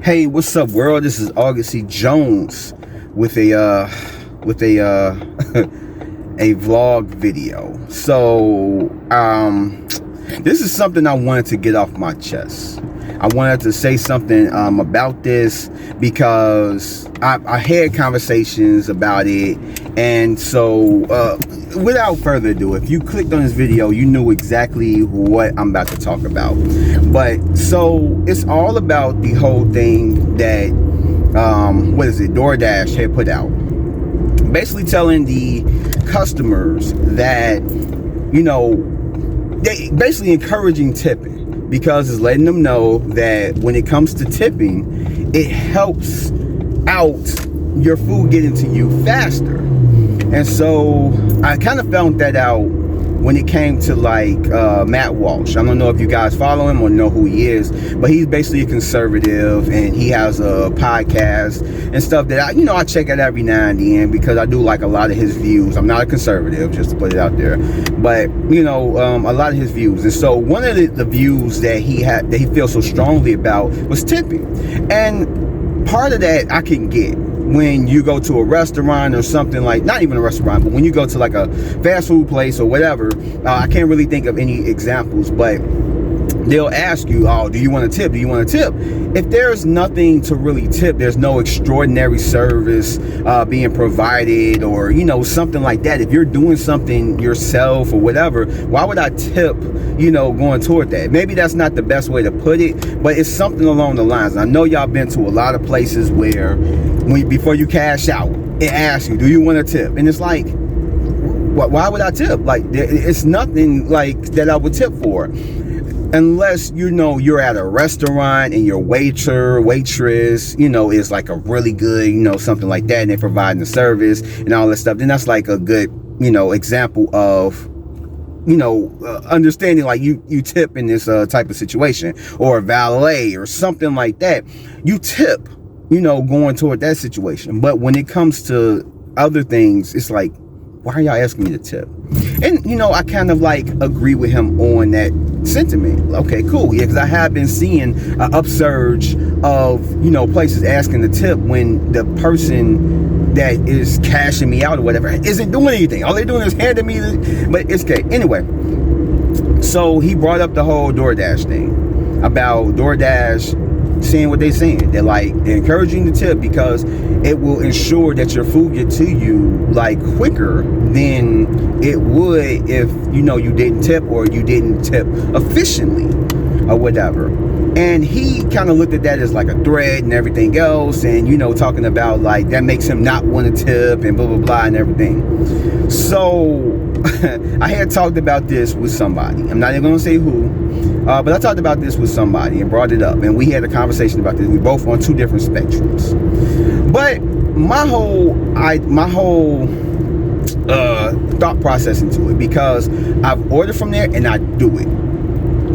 Hey, what's up, world? This is August C. Jones with a a vlog video. So this is something I wanted to get off my chest. I wanted to say something about this because I had conversations about it, and so without further ado, if you clicked on this video, you knew exactly what I'm about to talk about. But so it's all about the whole thing that DoorDash had put out, basically telling the customers that, you know, they basically encouraging tipping, because it's letting them know that when it comes to tipping, it helps out your food getting to you faster. And so I kind of found that out when it came to like Matt Walsh. I don't know if you guys follow him or know who he is, but he's basically a conservative, and he has a podcast and stuff that I check out every now and then because I do like a lot of his views. I'm not a conservative, just to put it out there, but a lot of his views. And so one of the views that he had, that he feels so strongly about, was tipping. And part of that I can get. When you go to a restaurant or something, like, not even a restaurant, but when you go to like a fast food place or whatever, I can't really think of any examples, but they'll ask you, oh, do you want to tip? Do you want to tip? If there's nothing to really tip, there's no extraordinary service being provided, or, something like that. If you're doing something yourself or whatever, why would I tip, going toward that? Maybe that's not the best way to put it, but it's something along the lines. I know y'all been to a lot of places where before you cash out, it asks you, do you want to tip? And it's like, why would I tip? Like, it's nothing like that I would tip for. Unless, you're at a restaurant and your waitress, is like a really good, something like that, and they're providing the service and all that stuff, then that's like a good, example of, understanding, like you tip in this type of situation, or a valet or something like that. You tip, going toward that situation. But when it comes to other things, it's like, why are y'all asking me to tip? And, I kind of like agree with him on that sentiment. Okay, cool. Yeah, because I have been seeing an upsurge of, places asking to tip when the person that is cashing me out or whatever isn't doing anything. All they're doing is handing me but it's okay. Anyway, so he brought up the whole DoorDash thing, about DoorDash saying what they're saying. They're encouraging the tip because it will ensure that your food get to you like quicker than it would if you didn't tip, or you didn't tip efficiently or whatever. And he kind of looked at that as like a threat and everything else, and talking about like that makes him not want to tip and blah blah blah and everything. So I had talked about this with somebody. I'm not even gonna say who, but I talked about this with somebody and brought it up, and we had a conversation about this. We both on two different spectrums. But my whole thought process into it, because I've ordered from there and I do it.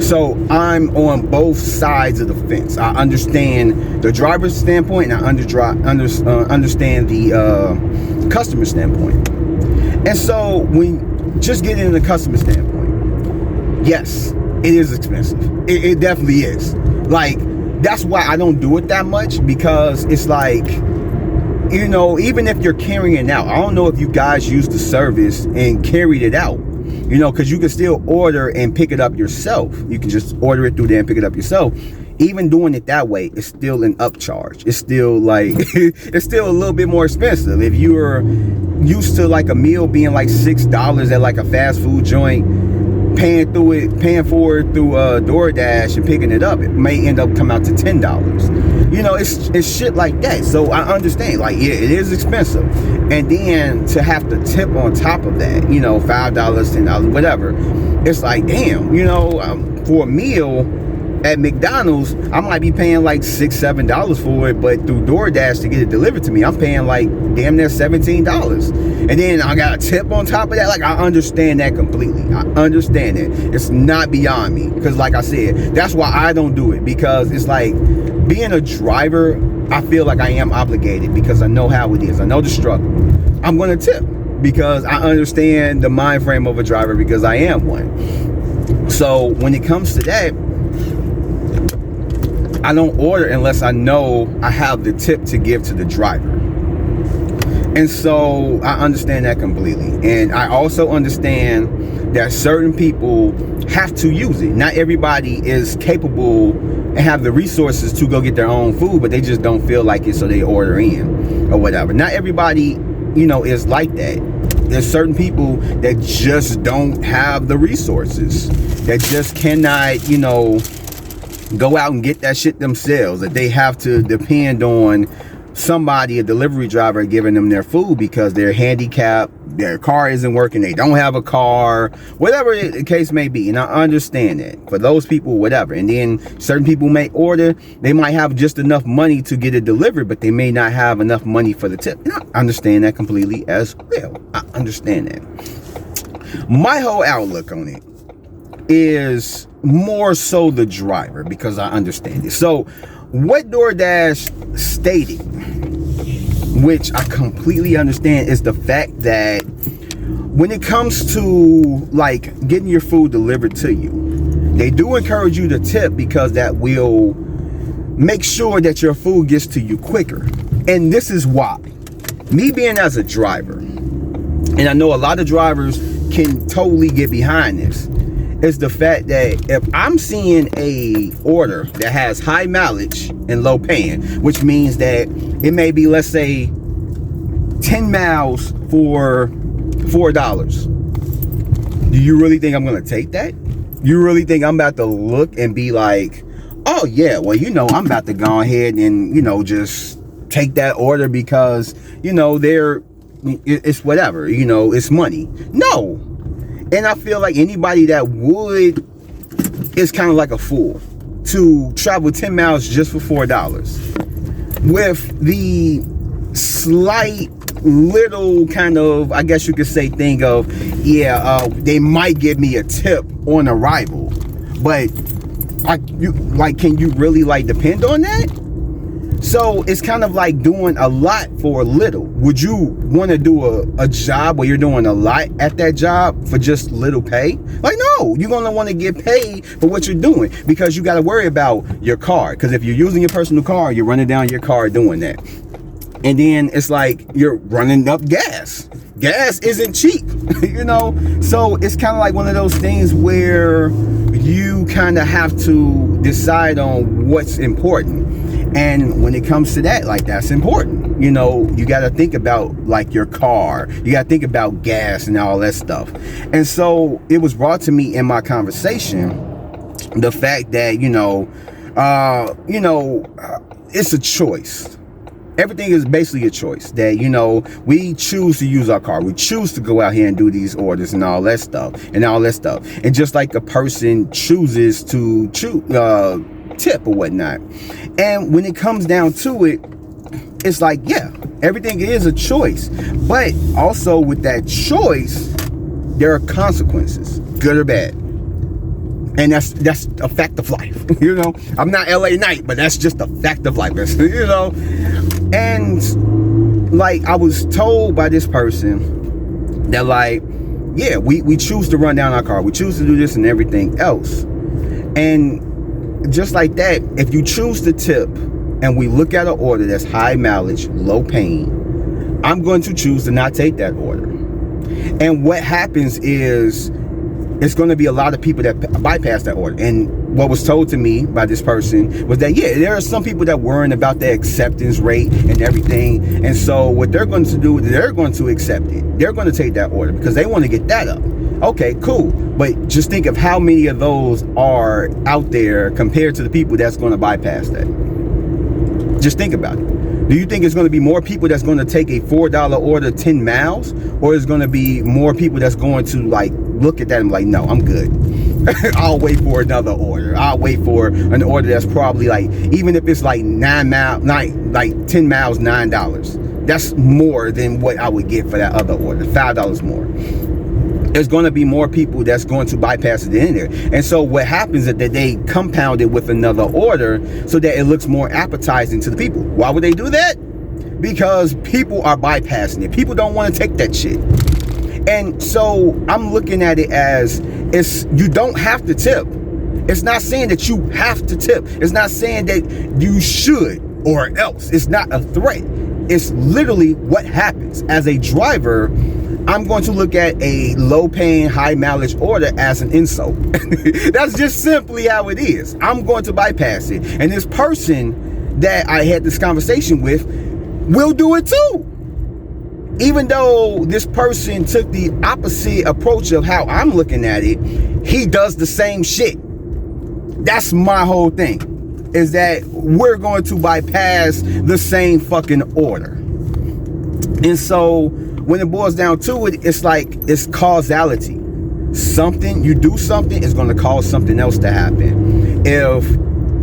So I'm on both sides of the fence. I understand the driver's standpoint, and I understand the customer standpoint. And so when just getting into the customer standpoint, yes, it is expensive. It definitely is. Like, that's why I don't do it that much, because it's like, even if you're carrying it out, I don't know if you guys use the service and carried it out, because you can still order and pick it up yourself. You can just order it through there and pick it up yourself. Even doing it that way is still an upcharge. It's still like, it's still a little bit more expensive. If you're used to like a meal being like $6 at like a fast food joint, paying for it through DoorDash and picking it up, it may end up coming out to $10. It's shit like that. So I understand, like, yeah, it is expensive, and then to have to tip on top of that, $5, $10, whatever, it's like, damn, for a meal at McDonald's, I might be paying like $6, $7 for it, but through DoorDash to get it delivered to me, I'm paying like damn near $17. And then I got a tip on top of that. Like, I understand that completely. I understand it. It's not beyond me, because like I said, that's why I don't do it, because it's like, being a driver, I feel like I am obligated, because I know how it is. I know the struggle. I'm going to tip because I understand the mind frame of a driver, because I am one. So when it comes to that, I don't order unless I know I have the tip to give to the driver. And so I understand that completely. And I also understand that certain people have to use it. Not everybody is capable and have the resources to go get their own food, but they just don't feel like it, so they order in or whatever. Not everybody, is like that. There's certain people that just don't have the resources, that just cannot, go out and get that shit themselves, that they have to depend on somebody, a delivery driver, giving them their food because they're handicapped, their car isn't working, they don't have a car, whatever the case may be. And I understand that for those people, whatever. And then certain people may order, they might have just enough money to get it delivered, but they may not have enough money for the tip. And I understand that completely as well. I understand that. My whole outlook on it is more so the driver, because I understand it. So what DoorDash stated, which I completely understand, is the fact that when it comes to like getting your food delivered to you, they do encourage you to tip, because that will make sure that your food gets to you quicker. And this is why. Me being as a driver, and I know a lot of drivers can totally get behind this, is the fact that if I'm seeing a order that has high mileage and low paying, which means that it may be, let's say, 10 miles for $4. Do you really think I'm going to take that? You really think I'm about to look and be like, oh yeah, well, I'm about to go ahead and, just take that order because, it's whatever, it's money. No. And I feel like anybody that would is kind of like a fool to travel 10 miles just for $4, with the slight little kind of, I guess you could say, thing of, they might give me a tip on arrival, but can you really depend on that? So it's kind of like doing a lot for a little. Would you want to do a job where you're doing a lot at that job for just little pay? No, you're going to want to get paid for what you're doing, because you got to worry about your car. Because if you're using your personal car, you're running down your car doing that. And then it's like you're running up gas. Gas isn't cheap, So it's kind of like one of those things where you kind of have to decide on what's important. And when it comes to that, that's important. You got to think about your car. You got to think about gas and all that stuff. And so it was brought to me in my conversation, the fact that, it's a choice. Everything is basically a choice that, we choose to use our car. We choose to go out here and do these orders and all that stuff. And just like a person chooses to tip or whatnot. And when it comes down to it, it's everything is a choice. But also with that choice, there are consequences, good or bad. And that's a fact of life. I'm not LA Knight, but that's just a fact of life. And I was told by this person that we choose to run down our car, we choose to do this and everything else. And just like that, if you choose to tip and we look at an order that's high mileage, low paying, I'm going to choose to not take that order. And what happens is it's going to be a lot of people that bypass that order. And what was told to me by this person was that, there are some people that worrying about the acceptance rate and everything. And so what they're going to do, they're going to accept it. They're going to take that order because they want to get that up. Okay, cool. But just think of how many of those are out there compared to the people that's going to bypass that. Just think about it. Do you think it's going to be more people that's going to take a $4 order 10 miles? Or is going to be more people that's going to look at that and be no, I'm good. I'll wait for another order. I'll wait for an order that's probably even if it's 10 miles, $9. That's more than what I would get for that other order, $5 more. There's going to be more people that's going to bypass it in there. And so what happens is that they compound it with another order so that it looks more appetizing to the people. Why would they do that? Because people are bypassing it. People don't want to take that shit. And so I'm looking at it as you don't have to tip. It's not saying that you have to tip. It's not saying that you should or else. It's not a threat. It's literally what happens. As a driver, I'm going to look at a low-paying, high-mileage order as an insult. That's just simply how it is. I'm going to bypass it. And this person that I had this conversation with will do it too. Even though this person took the opposite approach of how I'm looking at it, he does the same shit. That's my whole thing, is that we're going to bypass the same fucking order. And so when it boils down to it, it's like, it's causality. Something, you do something, is going to cause something else to happen. If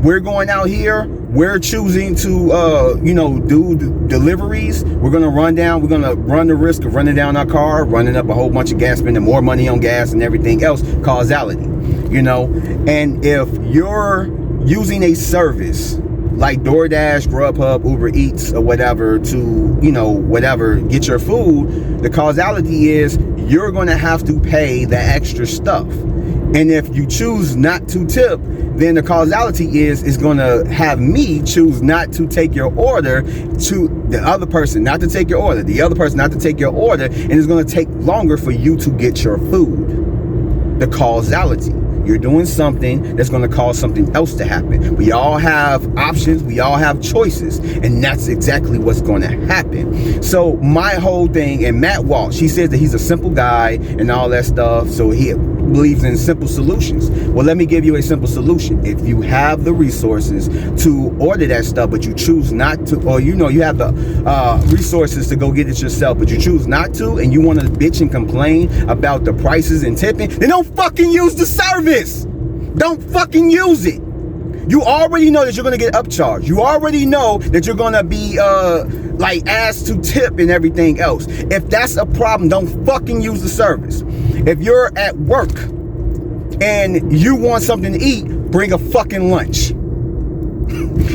we're going out here, we're choosing to, do deliveries, we're going to run the risk of running down our car, running up a whole bunch of gas, spending more money on gas and everything else. Causality, and if you're using a service like DoorDash, Grubhub, Uber Eats, or whatever to, get your food, the causality is you're going to have to pay the extra stuff. And if you choose not to tip, then the causality is going to have me choose not to take your order, to the other person not to take your order, the other person not to take your order, and it's going to take longer for you to get your food. The causality. You're doing something that's going to cause something else to happen. We all have options. We all have choices. And that's exactly what's going to happen. So my whole thing, and Matt Walsh, he says that he's a simple guy and all that stuff. So he believes in simple solutions. Well, let me give you a simple solution. If you have the resources to order that stuff, but you choose not to, or you have the resources to go get it yourself, but you choose not to, and you want to bitch and complain about the prices and tipping, then don't fucking use the service. Don't fucking use it. You already know that you're going to get upcharged. You already know that you're going to be asked to tip and everything else. If that's a problem, don't fucking use the service. If you're at work and you want something to eat, bring a fucking lunch.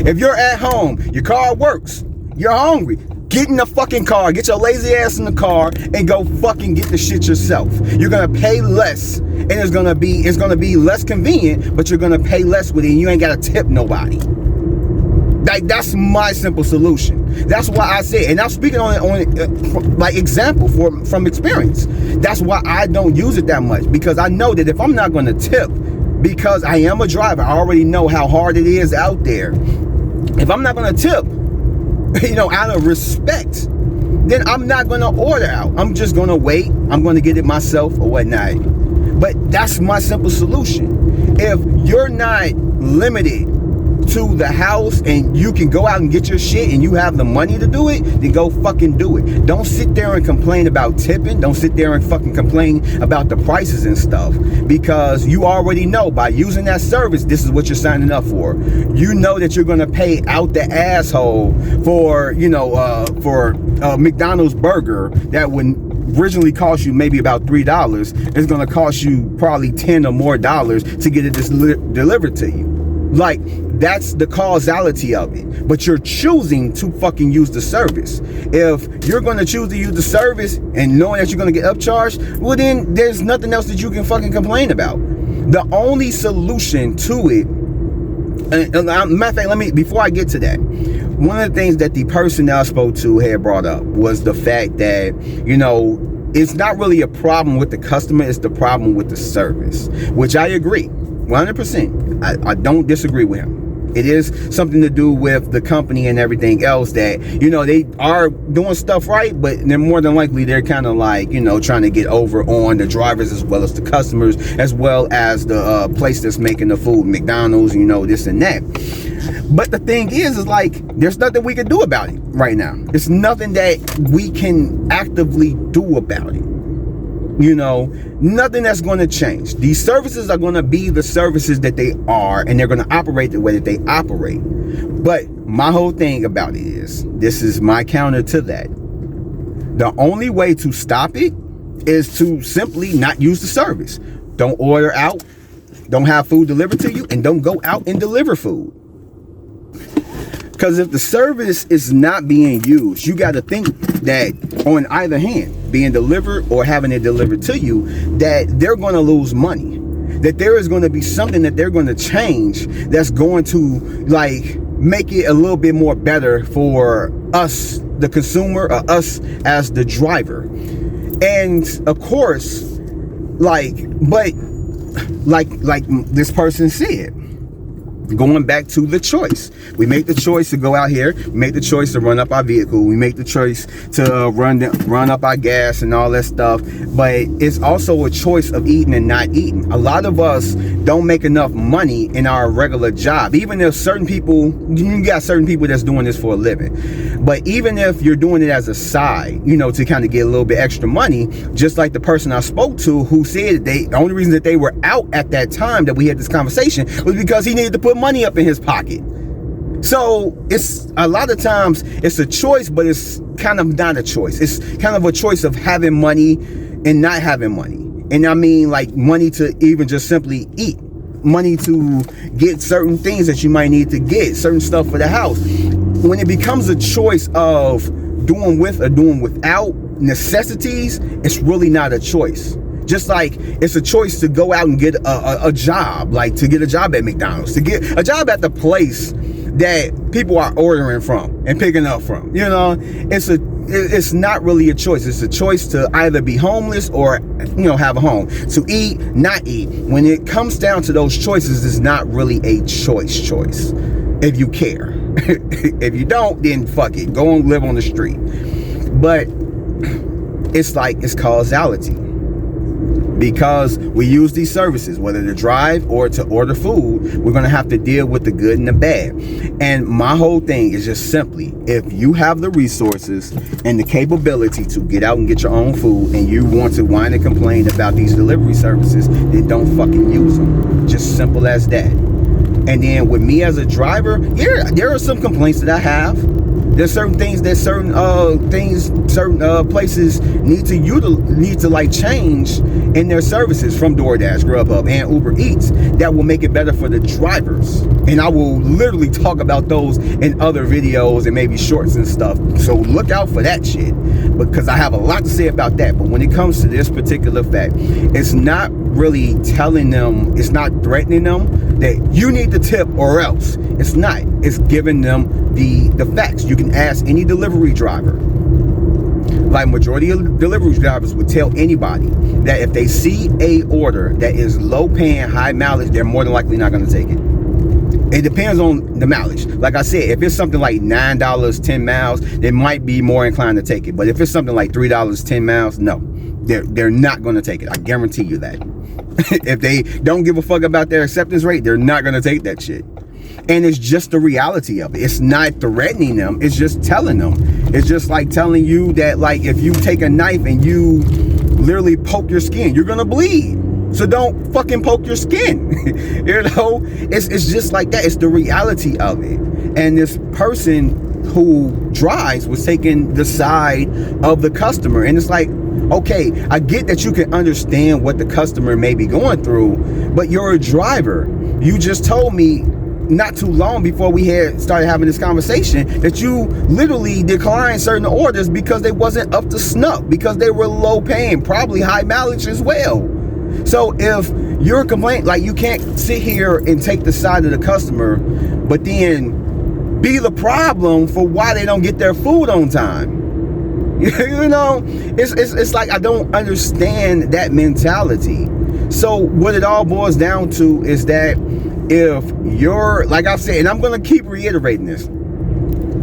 If you're at home, your car works, you're hungry, get in the fucking car, get your lazy ass in the car and go fucking get the shit yourself. You're gonna pay less, and it's gonna be less convenient, but you're gonna pay less with it, and you ain't gotta tip nobody. That's my simple solution. That's why I say, and I'm speaking on example from experience. That's why I don't use it that much, because I know that if I'm not going to tip, because I am a driver, I already know how hard it is out there. If I'm not going to tip, out of respect, then I'm not going to order out. I'm just going to wait. I'm going to get it myself or whatnot. But that's my simple solution. If you're not limited to the house and you can go out and get your shit and you have the money to do it, then go fucking do it. Don't sit there and complain about tipping. Don't sit there and fucking complain about the prices and stuff, because you already know by using that service, this is what you're signing up for. You know that you're going to pay out the asshole for McDonald's burger that would originally cost you maybe about $3. It's going to cost you probably $10 or more to get it delivered to you. Like, that's the causality of it. But you're choosing to fucking use the service. If you're going to choose to use the service and knowing that you're going to get upcharged, well, then there's nothing else that you can fucking complain about. The only solution to it, matter of fact, before I get to that, one of the things that the person that I spoke to had brought up was the fact that, it's not really a problem with the customer, it's the problem with the service, which I agree 100%. I don't disagree with him. It is something to do with the company and everything else that, they are doing stuff right, but they're more than likely they're kind of like, trying to get over on the drivers as well as the customers, as well as the place that's making the food, McDonald's, this and that. But the thing is like, there's nothing we can do about it right now. It's nothing that we can actively do about it. Nothing that's going to change. These services are going to be the services that they are, and they're going to operate the way that they operate. But my whole thing about it is, this is my counter to that. The only way to stop it is to simply not use the service. Don't order out, don't have food delivered to you, and don't go out and deliver food. Because if the service is not being used, you got to think that on either hand, being delivered or having it delivered to you, that they're going to lose money. that there is going to be something that they're going to change that's going to like make it a little bit more better for us, the consumer, or us as the driver. And of course, like this person said, going back to the choice, we make the choice to go out here, we make the choice to run up our vehicle, we make the choice to run up our gas and all that stuff, but it's also a choice of eating and not eating. A lot of us don't make enough money in our regular job, even if certain people, you got certain people that's doing this for a living, but even if you're doing it as a side, you know, to kind of get a little bit extra money, just like the person I spoke to who said the only reason that they were out at that time that we had this conversation was because he needed to put money up in his pocket. So it's a lot of times it's a choice, but it's kind of not a choice. It's kind of a choice of having money and not having money. And I mean like money to even just simply eat, money to get certain things that you might need to get, certain stuff for the house. When it becomes a choice of doing with or doing without necessities, it's really not a choice. Just like it's a choice to go out and get a job, like to get a job at McDonald's, to get a job at the place that people are ordering from and picking up from. You know, it's not really a choice. It's a choice to either be homeless or, you know, have a home, to eat, not eat. When it comes down to those choices, it's not really a choice if you care. If you don't, then fuck it, go and live on the street. But it's like it's causality. Because we use these services, whether to drive or to order food, we're going to have to deal with the good and the bad. And my whole thing is just simply, if you have the resources and the capability to get out and get your own food, and you want to whine and complain about these delivery services, then don't fucking use them. Just simple as that. And then with me as a driver, there are some complaints that I have. There's certain things that certain places need to like change in their services, from DoorDash, Grubhub, and Uber Eats, that will make it better for the drivers. And I will literally talk about those in other videos and maybe shorts and stuff. So look out for that shit, because I have a lot to say about that. But when it comes to this particular fact, it's not really telling them, it's not threatening them that you need to tip or else. It's not. It's giving them the facts. You can ask any delivery driver. Like majority of delivery drivers would tell anybody that if they see a order that is low paying, high mileage, they're more than likely not going to take it. It depends on the mileage. Like I said, if it's something like $9, 10 miles, they might be more inclined to take it. But if it's something like $3, 10 miles, no, they're not going to take it. I guarantee you that. If they don't give a fuck about their acceptance rate, they're not going to take that shit. And it's just the reality of it. It's not threatening them. It's just telling them. It's just like telling you that, like, if you take a knife and you literally poke your skin, you're going to bleed. So don't fucking poke your skin. You know, it's just like that. It's the reality of it. And this person who drives was taking the side of the customer. And it's like, okay, I get that you can understand what the customer may be going through, but you're a driver. You just told me not too long before we had started having this conversation that you literally declined certain orders because they wasn't up to snuff, because they were low paying, probably high mileage as well. So if you're complaining, like, you can't sit here and take the side of the customer, but then be the problem for why they don't get their food on time. You know, it's like, I don't understand that mentality. So what it all boils down to is that if you're, like I've said, and I'm going to keep reiterating this,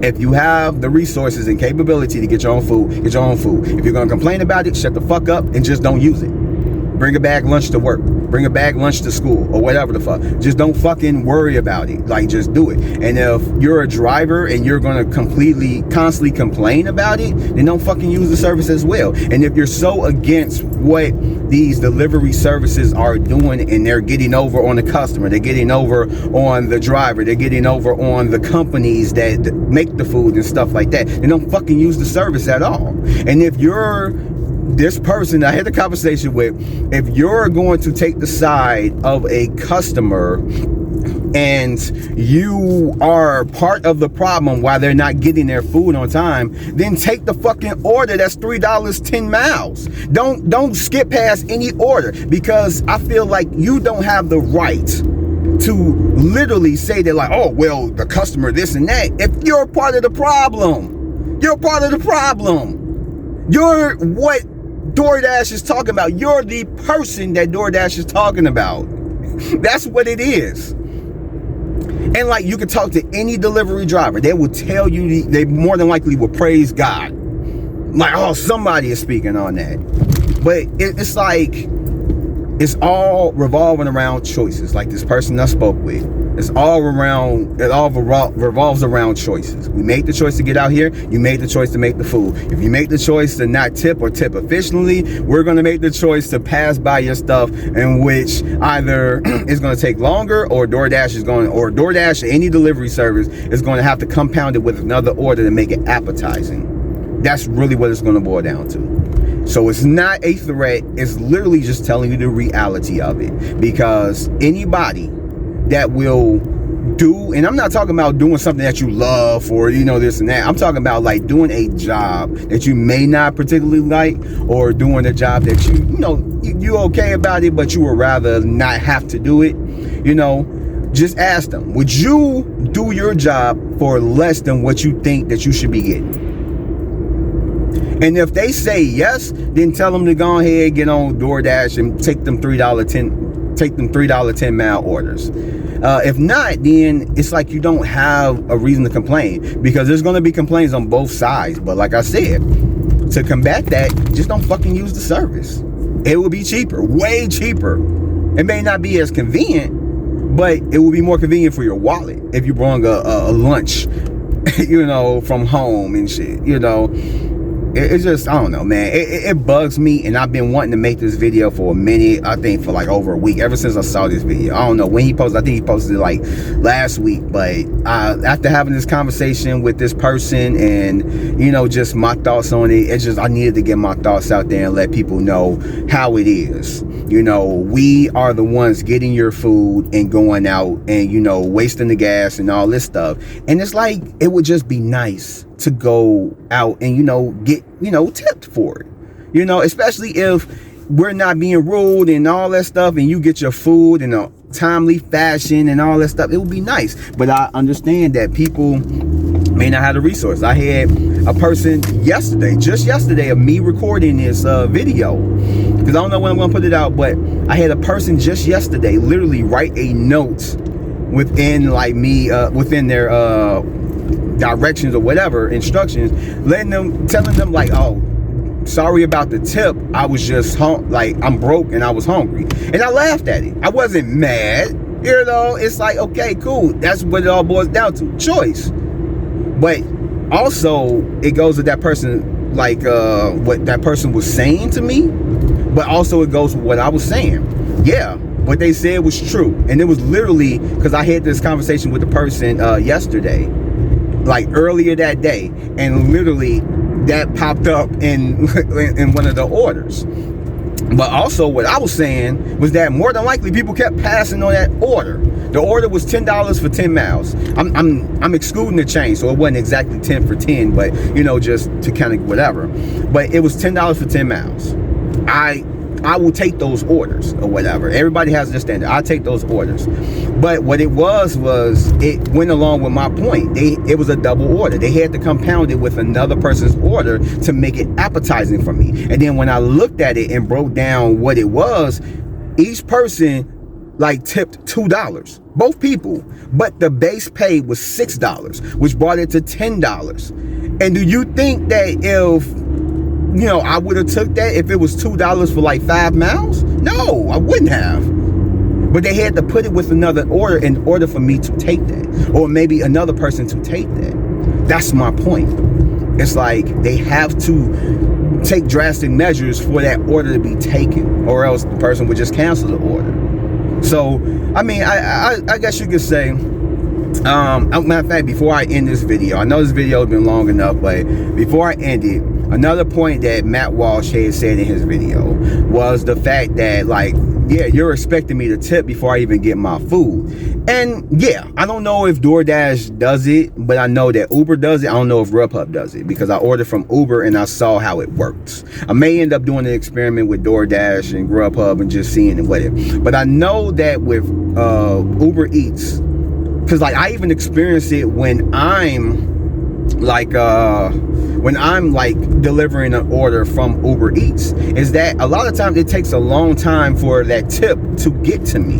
if you have the resources and capability to get your own food, get your own food. If you're going to complain about it, shut the fuck up and just don't use it. Bring a bag lunch to work. Bring a bag lunch to school, or whatever the fuck. Just don't fucking worry about it. Like, just do it. And if you're a driver and you're going to constantly complain about it, then don't fucking use the service as well. And if you're so against what these delivery services are doing, and they're getting over on the customer, they're getting over on the driver, they're getting over on the companies that make the food and stuff like that, then don't fucking use the service at all. And if you're this person I had a conversation with, if you're going to take the side of a customer and you are part of the problem why they're not getting their food on time, then take the fucking order that's $3 10 miles. Don't skip past any order, because I feel like you don't have the right to literally say that, like, oh, well, the customer this and that. If you're part of the problem, you're part of the problem. You're what DoorDash is talking about. You're the person that DoorDash is talking about. That's what it is. And like, you can talk to any delivery driver, they will tell you, they more than likely will praise God. Like, oh, somebody is speaking on that. But it's like, it's all revolving around choices. Like this person I spoke with, it all revolves around choices. We made the choice to get out here. You made the choice to make the food. If you make the choice to not tip or tip efficiently, we're going to make the choice to pass by your stuff, in which either it's going to take longer, or DoorDash or any delivery service is going to have to compound it with another order to make it appetizing. That's really what it's going to boil down to. So it's not a threat. It's literally just telling you the reality of it. Because anybody that will do, and I'm not talking about doing something that you love or, you know, this and that. I'm talking about like doing a job that you may not particularly like, or doing a job that you okay about it, but you would rather not have to do it. You know, just ask them, would you do your job for less than what you think that you should be getting? And if they say yes, then tell them to go ahead, get on DoorDash and take them $3 10 mile orders. If not, then it's like you don't have a reason to complain, because there's going to be complaints on both sides. But like I said, to combat that, just don't fucking use the service. It will be cheaper, way cheaper. It may not be as convenient, but it will be more convenient for your wallet if you brought a lunch, you know, from home and shit, you know. It's just, I don't know, man. It bugs me, and I've been wanting to make this video for a minute. I think for like over a week, ever since I saw this video. I don't know when he posted. I think he posted it like last week. But after having this conversation with this person, and you know, just my thoughts on it, it's just, I needed to get my thoughts out there and let people know how it is. You know, we are the ones getting your food and going out and, you know, wasting the gas and all this stuff. And it's like, it would just be nice to go out and, you know, get, you know, tipped for it, you know, especially if we're not being rude and all that stuff, and you get your food in a timely fashion and all that stuff. It would be nice. But I understand that people may not have the resource. I had a person just yesterday of me recording this video, because I don't know when I'm gonna put it out, but I had a person just yesterday literally write a note within like me within their directions or whatever, instructions, telling them like, oh, sorry about the tip, I was just like, I'm broke and I was hungry. And I laughed at it. I wasn't mad, you know. It's like, okay, cool, that's what it all boils down to, choice. But also it goes with that person, like what that person was saying to me, but also it goes with what I was saying. Yeah, what they said was true. And it was literally because I had this conversation with the person yesterday, like earlier that day, and literally that popped up in one of the orders. But also what I was saying was that more than likely people kept passing on that order. The order was $10 for 10 miles. I'm excluding the change, so it wasn't exactly 10 for 10, but you know, just to kind of whatever. But it was $10 for 10 miles. I will take those orders or whatever. Everybody has their standard. I'll take those orders. But what it was it went along with my point. It was a double order. They had to compound it with another person's order to make it appetizing for me. And then when I looked at it and broke down what it was, each person like tipped $2, both people, but the base pay was $6, which brought it to $10. And do you think that if, you know, I would have took that if it was $2 for like 5 miles? No, I wouldn't have. But they had to put it with another order in order for me to take that, or maybe another person to take that. That's my point. It's like they have to take drastic measures for that order to be taken, or else the person would just cancel the order. So, I mean, I guess you could say, matter of fact, before I end this video, I know this video has been long enough, but before I end it, another point that Matt Walsh had said in his video was the fact that, like, yeah, you're expecting me to tip before I even get my food. And yeah, I don't know if DoorDash does it, but I know that Uber does it. I don't know if Grubhub does it, because I ordered from Uber and I saw how it works. I may end up doing an experiment with DoorDash and Grubhub and just seeing it with it. But I know that with Uber Eats, because like I even experience it when I'm like delivering an order from Uber Eats, is that a lot of times it takes a long time for that tip to get to me.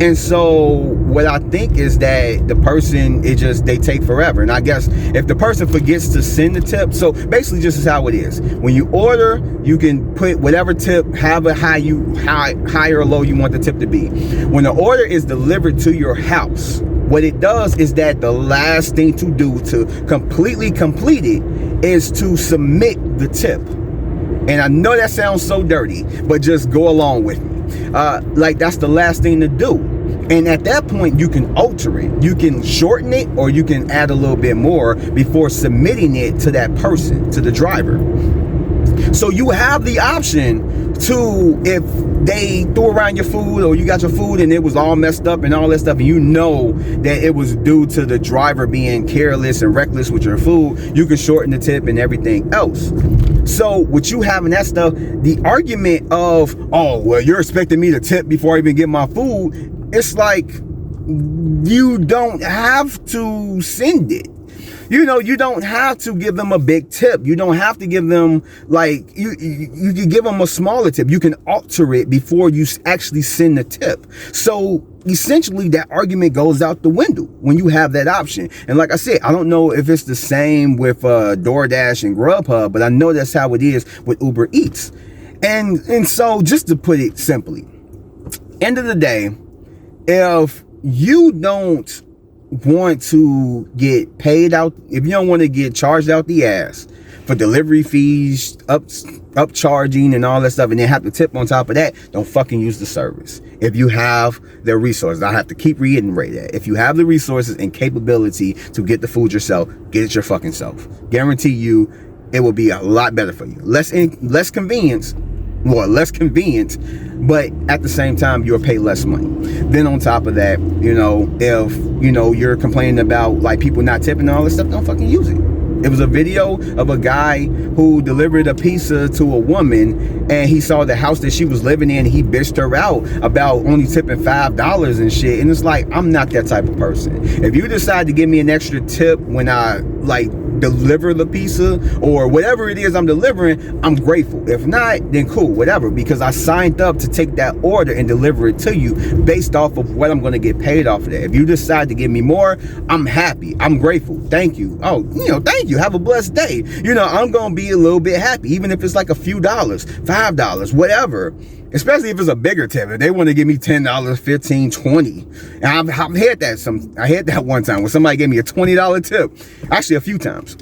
And so what I think is that the person, they take forever. And I guess if the person forgets to send the tip, so basically just is how it is. When you order, you can put whatever tip, high or low you want the tip to be. When the order is delivered to your house, what it does is that the last thing to do to completely complete it is to submit the tip. And I know that sounds so dirty, but just go along with me. Like that's the last thing to do. And at that point, you can alter it. You can shorten it, or you can add a little bit more before submitting it to that person, to the driver. So you have the option to, if they threw around your food or you got your food and it was all messed up and all that stuff, and you know that it was due to the driver being careless and reckless with your food, you can shorten the tip and everything else. So with you having that stuff, the argument of, oh, well, you're expecting me to tip before I even get my food, it's like, you don't have to send it. You know, you don't have to give them a big tip. You don't have to give them, like, you can give them a smaller tip. You can alter it before you actually send the tip. So essentially that argument goes out the window when you have that option. And like I said, I don't know if it's the same with DoorDash and Grubhub, but I know that's how it is with Uber Eats. And so just to put it simply, end of the day, if you don't want to get paid out, if you don't want to get charged out the ass for delivery fees, upcharging and all that stuff, and then have to tip on top of that, don't fucking use the service. If you have the resources, I have to keep reiterating that. If you have the resources and capability to get the food yourself, get it your fucking self. Guarantee you, it will be a lot better for you. Less convenience, but at the same time, you'll pay less money. Then on top of that, you know, if, you know, you're complaining about like people not tipping and all this stuff, don't fucking use it. It was a video of a guy who delivered a pizza to a woman, and he saw the house that she was living in. He bitched her out about only tipping $5 and shit. And it's like, I'm not that type of person. If you decide to give me an extra tip when I like deliver the pizza or whatever it is I'm delivering, I'm grateful. If not, then cool, whatever, because I signed up to take that order and deliver it to you based off of what I'm going to get paid off of that. If you decide to give me more, I'm happy, I'm grateful, thank you. Oh, you know, thank you, have a blessed day. You know, I'm going to be a little bit happy, even if it's like a few dollars, $5, whatever. Especially if it's a bigger tip. If they want to give me $10, $15, $20. And I've had that I had that one time when somebody gave me a $20 tip. Actually, a few times.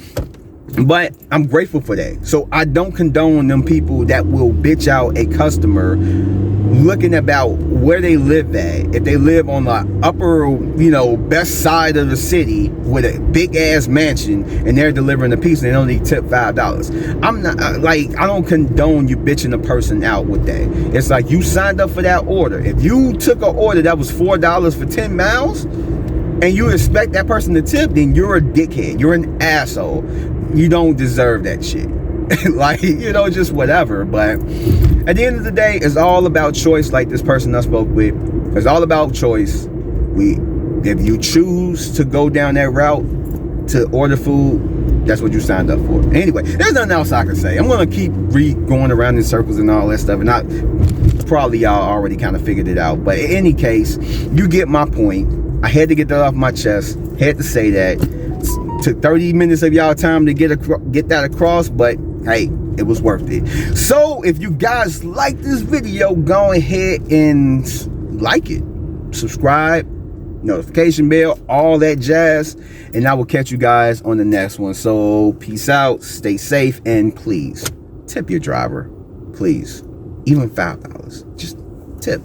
But I'm grateful for that. So I don't condone them people that will bitch out a customer looking about where they live at. If they live on the upper, you know, best side of the city with a big ass mansion and they're delivering a pizza and they only tip $5. I'm not like, I don't condone you bitching a person out with that. It's like, you signed up for that order. If you took an order that was $4 for 10 miles and you expect that person to tip, then you're a dickhead. You're an asshole. You don't deserve that shit. Like, you know, just whatever. But at the end of the day, it's all about choice. Like this person I spoke with, it's all about choice. If you choose to go down that route to order food, that's what you signed up for. Anyway, there's nothing else I can say. I'm gonna keep going around in circles and all that stuff, and probably y'all already kind of figured it out. But in any case, you get my point. I had to get that off my chest. Had to say that. Took 30 minutes of y'all time to get that across, but hey, it was worth it. So if you guys like this video, go ahead and like it, subscribe, notification bell, all that jazz, and I will catch you guys on the next one. So peace out, stay safe, and please tip your driver, please. Even $5, just tip.